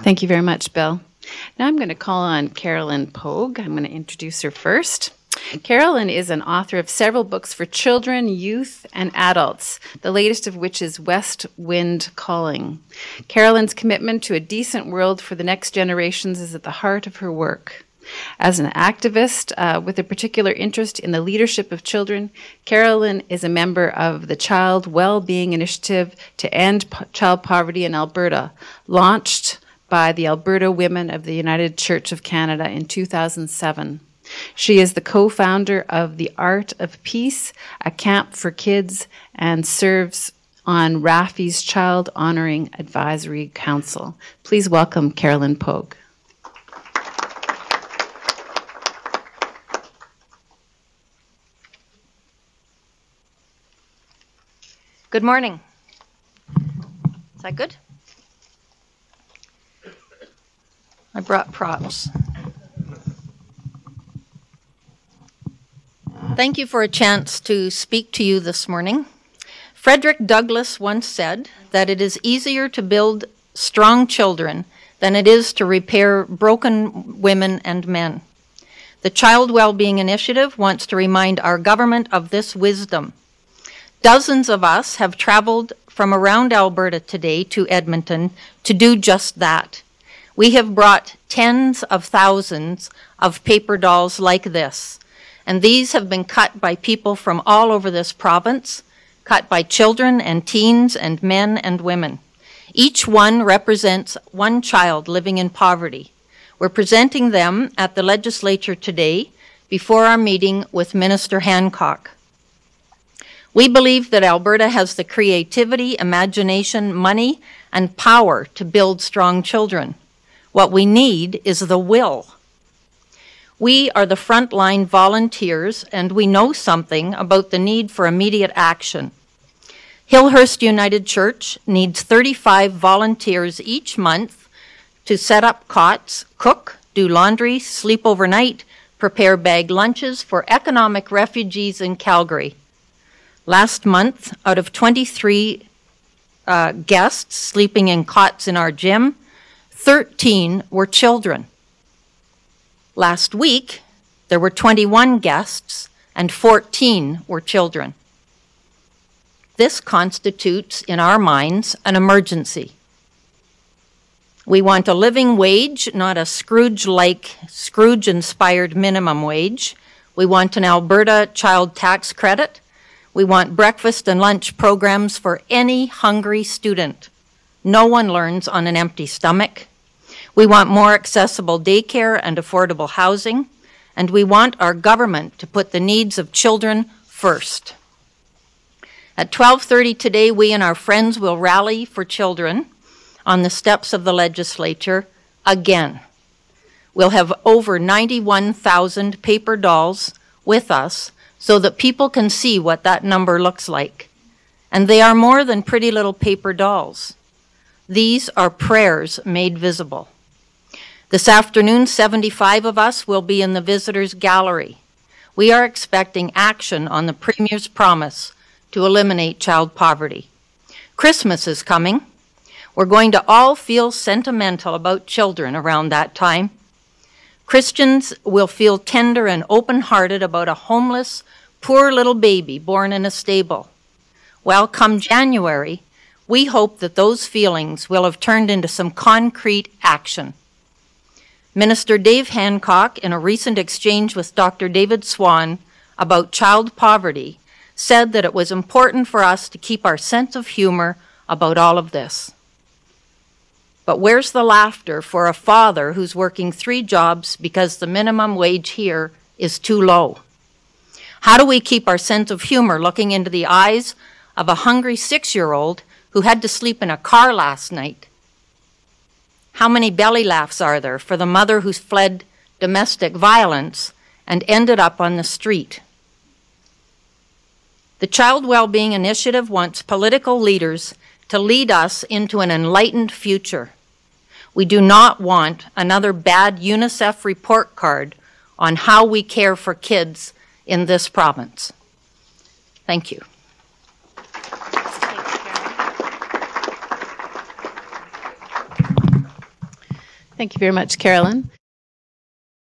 Thank you very much, Bill. Now I'm going to call on Carolyn Pogue. I'm going to introduce her first. Carolyn is an author of several books for children, youth, and adults, the latest of which is West Wind Calling. Carolyn's commitment to a decent world for the next generations is at the heart of her work. As an activist with a particular interest in the leadership of children, Carolyn is a member of the Child Well-Being Initiative to End Child Poverty in Alberta, launched by the Alberta Women of the United Church of Canada in 2007. She is the co-founder of The Art of Peace, a camp for kids, and serves on RAFI's Child Honoring Advisory Council. Please welcome Carolyn Pogue. Good morning. Is that good? I brought props. Thank you for a chance to speak to you this morning. Frederick Douglass once said that it is easier to build strong children than it is to repair broken women and men. The Child Wellbeing Initiative wants to remind our government of this wisdom. Dozens of us have traveled from around Alberta today to Edmonton to do just that. We have brought tens of thousands of paper dolls like this, and these have been cut by people from all over this province, cut by children and teens and men and women. Each one represents one child living in poverty. We're presenting them at the legislature today before our meeting with Minister Hancock. We believe that Alberta has the creativity, imagination, money, and power to build strong children. What we need is the will. We are the frontline volunteers, and we know something about the need for immediate action. Hillhurst United Church needs 35 volunteers each month to set up cots, cook, do laundry, sleep overnight, prepare bag lunches for economic refugees in Calgary. Last month, out of 23 guests sleeping in cots in our gym, 13 were children. Last week, there were 21 guests and 14 were children. This constitutes, in our minds, an emergency. We want a living wage, not a Scrooge-inspired minimum wage. We want an Alberta child tax credit. We want breakfast and lunch programs for any hungry student. No one learns on an empty stomach. We want more accessible daycare and affordable housing, and we want our government to put the needs of children first. At 12:30 today, we and our friends will rally for children on the steps of the legislature again. We'll have over 91,000 paper dolls with us so that people can see what that number looks like. And they are more than pretty little paper dolls. These are prayers made visible. This afternoon, 75 of us will be in the visitors' gallery. We are expecting action on the Premier's promise to eliminate child poverty. Christmas is coming. We're going to all feel sentimental about children around that time. Christians will feel tender and open-hearted about a homeless, poor little baby born in a stable. Well, come January, we hope that those feelings will have turned into some concrete action. Minister Dave Hancock, in a recent exchange with Dr. David Swan about child poverty, said that it was important for us to keep our sense of humor about all of this. But where's the laughter for a father who's working 3 jobs because the minimum wage here is too low? How do we keep our sense of humor looking into the eyes of a hungry 6-year-old who had to sleep in a car last night? How many belly laughs are there for the mother who's fled domestic violence and ended up on the street? The Child Wellbeing Initiative wants political leaders to lead us into an enlightened future. We do not want another bad UNICEF report card on how we care for kids in this province. Thank you. Thank you very much, Carolyn.